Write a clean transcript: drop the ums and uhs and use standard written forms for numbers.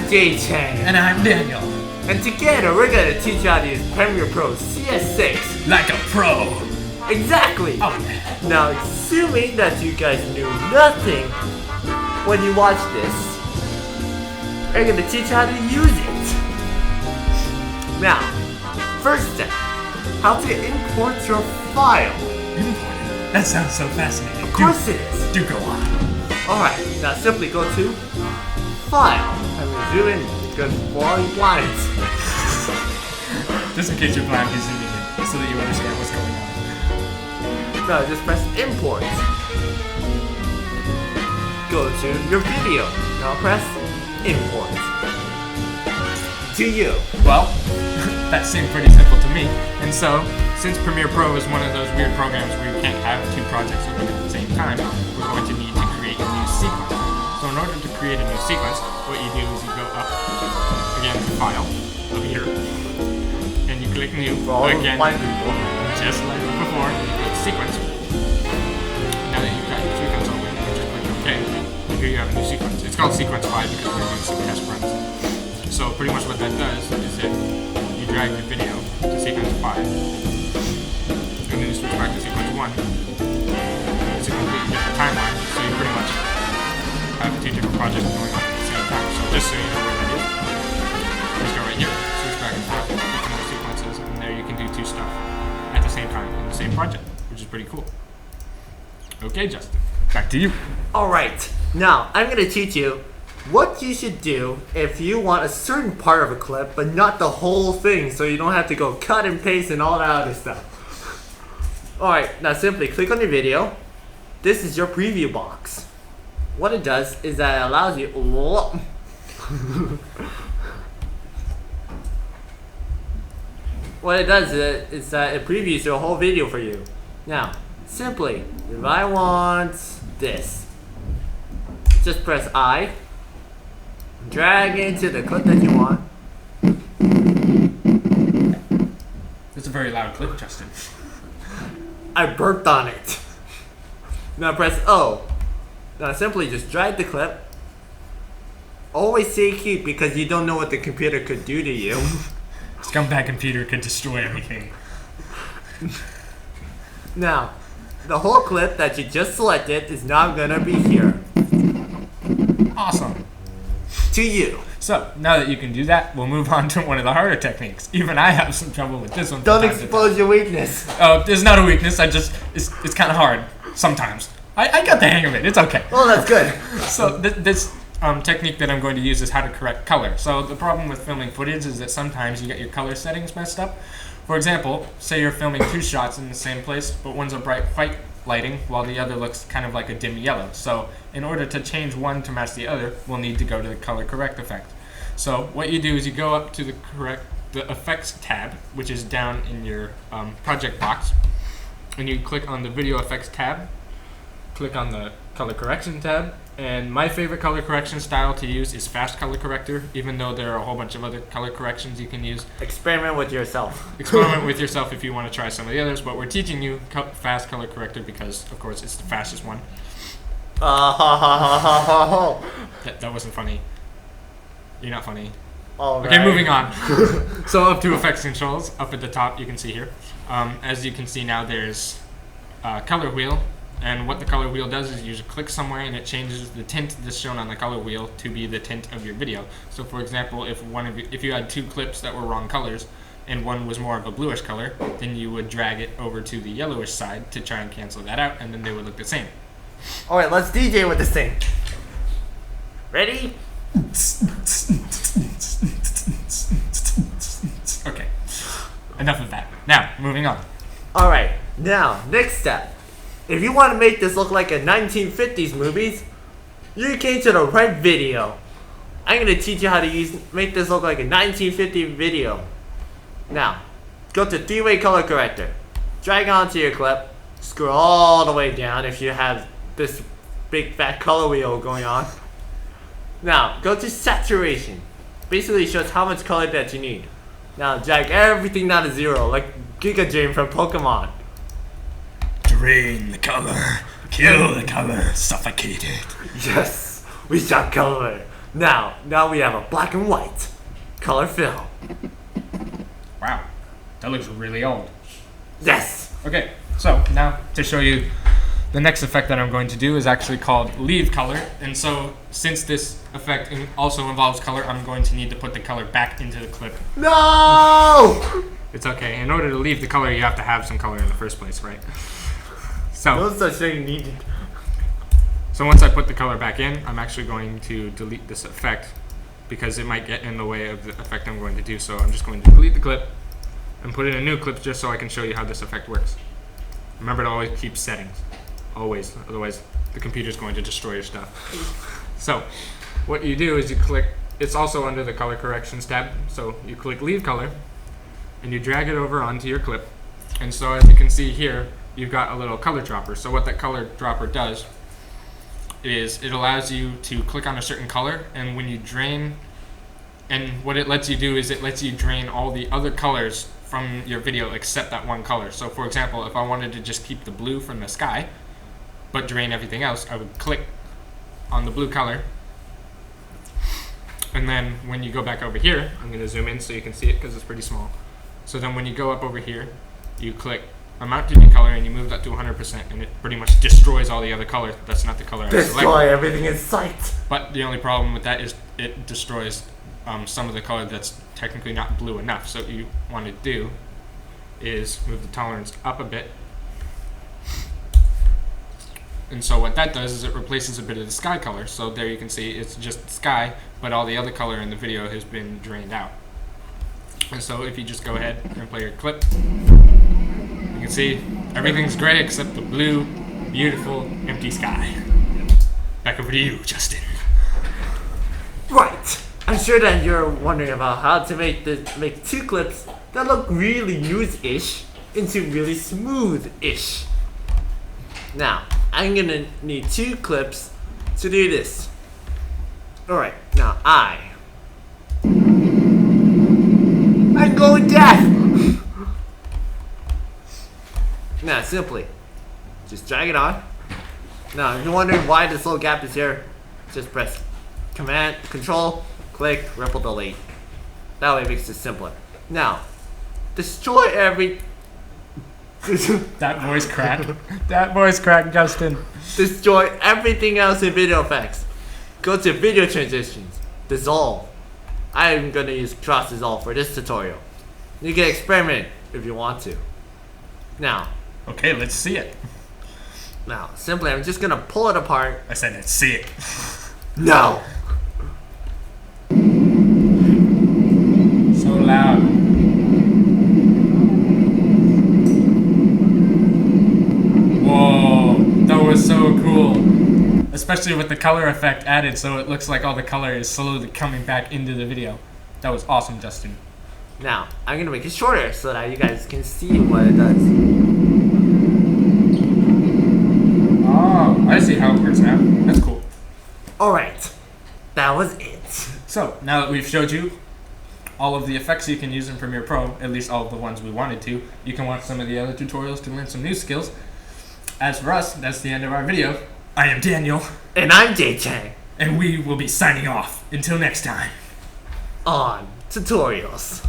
J-Chain. And I'm Daniel. And together we're gonna teach you how to use Premiere Pro CS6. Like a pro. Exactly! Oh, yeah. Now, assuming that you guys knew nothing when you watched this, we're gonna teach you how to use it. Now, first step, how to import your file. Import? That sounds so fascinating. Of course it is. Do go on. Alright, now simply go to File. I'm gonna zoom in because we're all blind. Just in case you're blind, he's zooming in so that you understand what's going on. No, just press Import. Go to your video. Now press Import. To you. Well, that seemed pretty simple to me. And so, since Premiere Pro is one of those weird programs where you can't have two projects open at the same time, we're going to need to create a new sequence. So in order to create a new sequence, what you do is you go up again to File, up here, and you click New, again, just like before, you click Sequence. Now that you've got your sequence open, you just click OK. Here you have a new sequence. It's called Sequence 5 because we're doing some test runs. So pretty much what that does is that you drag your video to Sequence 5, and then you switch back to Sequence 1. It's a completely different timeline, so you pretty much have two different projects going on at the same time. So just so you know what that is, just go right here, switch back and forth, pick more sequences, and there you can do two stuff at the same time in the same project, which is pretty cool. Okay, Justin, back to you. Alright, now I'm going to teach you what you should do if you want a certain part of a clip, but not the whole thing, so you don't have to go cut and paste and all that other stuff. Alright, now simply click on your video. This is your preview box. What it does is that it allows you what it does is that it previews your whole video for you. Now, simply, if I want this, just press I, drag into the clip that you want. That's a very loud clip, Justin. I burped on it. Now press O. Now simply just drag the clip. Always say keep because you don't know what the computer could do to you. Scumbag computer could destroy everything. Now, the whole clip that you just selected is now gonna be here. Awesome. To you. So, now that you can do that, we'll move on to one of the harder techniques. Even I have some trouble with this one. Don't expose your weakness. Oh, it's not a weakness. It's kind of hard sometimes. I got the hang of it. It's okay. Oh, that's good. So this technique that I'm going to use is how to correct color. So the problem with filming footage is that sometimes you get your color settings messed up. For example, say you're filming two shots in the same place, but one's a bright white lighting while the other looks kind of like a dim yellow. So in order to change one to match the other, we'll need to go to the color correct effect. So what you do is you go up to the effects tab, which is down in your project box, and you click on the video effects tab, click on the color correction tab, and my favorite color correction style to use is fast color corrector, even though there are a whole bunch of other color corrections you can use. Experiment with yourself. Experiment with yourself if you want to try some of the others, but we're teaching you fast color corrector because, of course, it's the fastest one. That wasn't funny. You're not funny. All okay, right. moving on. So up to effects controls, up at the top you can see here. As you can see now, there's a color wheel, and what the color wheel does is you just click somewhere and it changes the tint that's shown on the color wheel to be the tint of your video. So for example, if you had two clips that were wrong colors and one was more of a bluish color, then you would drag it over to the yellowish side to try and cancel that out, and then they would look the same. Alright, let's DJ with this thing. Ready? Okay, enough of that. Now, moving on. Alright, now, next step. If you want to make this look like a 1950s movie, you came to the right video. I'm going to teach you how to make this look like a 1950 video. Now, go to three-way color corrector. Drag onto your clip. Scroll all the way down if you have this big fat color wheel going on. Now, go to saturation. Basically shows how much color that you need. Now, drag everything down to 0, like Giga Drain from Pokemon. Drain the color, kill the color, suffocate it. Yes, we shall color. Now we have a black and white color film. Wow, that looks really old. Yes. Okay, so now to show you the next effect that I'm going to do is actually called leave color. And so since this effect also involves color, I'm going to need to put the color back into the clip. No! It's okay. In order to leave the color, you have to have some color in the first place, right? No So, such thing needed. so once I put the color back in, I'm actually going to delete this effect because it might get in the way of the effect I'm going to do. So I'm just going to delete the clip and put in a new clip just so I can show you how this effect works. Remember to always keep settings. Always. Otherwise, the computer's going to destroy your stuff. So, what you do is you click, it's also under the color corrections tab. So you click leave color and you drag it over onto your clip. And so as you can see here, you've got a little color dropper. So what that color dropper does is it allows you to click on a certain color, and when you drain, and what it lets you do is it lets you drain all the other colors from your video except that one color. So for example, if I wanted to just keep the blue from the sky but drain everything else, I would click on the blue color, and then when you go back over here, I'm going to zoom in so you can see it because it's pretty small. So then when you go up over here, you click amount to new color and you move that to 100%, and it pretty much destroys all the other color that's not the color I selected. Destroy everything in sight. But the only problem with that is it destroys some of the color that's technically not blue enough. So what you want to do is move the tolerance up a bit. And so what that does is it replaces a bit of the sky color. So there you can see it's just sky, but all the other color in the video has been drained out. And so if you just go ahead and play your clip, you can see everything's gray except the blue, beautiful, empty sky. Back over to you, Justin. Right. I'm sure that you're wondering about how to make two clips that look really news-ish into really smooth-ish. Now, I'm gonna need two clips to do this. Alright, now I'm going deaf! Now, simply, just drag it on. Now, if you're wondering why this little gap is here, just press Control, click, ripple delete. That way it makes it simpler. Now, destroy every... That voice crack. That voice crack, Justin. Destroy everything else in video effects. Go to video transitions, dissolve. I'm gonna use cross dissolve for this tutorial. You can experiment if you want to. Now, Okay, let's see it. Simply I'm just gonna pull it apart. I said let's see it. No! So loud. Whoa, that was so cool. Especially with the color effect added, so it looks like all the color is slowly coming back into the video. That was awesome, Justin. Now, I'm gonna make it shorter so that you guys can see what it does. Oh, I see how it works now. That's cool. Alright, that was it. So, now that we've showed you all of the effects you can use in Premiere Pro, at least all of the ones we wanted to, you can watch some of the other tutorials to learn some new skills. As for us, that's the end of our video. I am Daniel. And I'm Jay Chang. And we will be signing off. Until next time. On tutorials.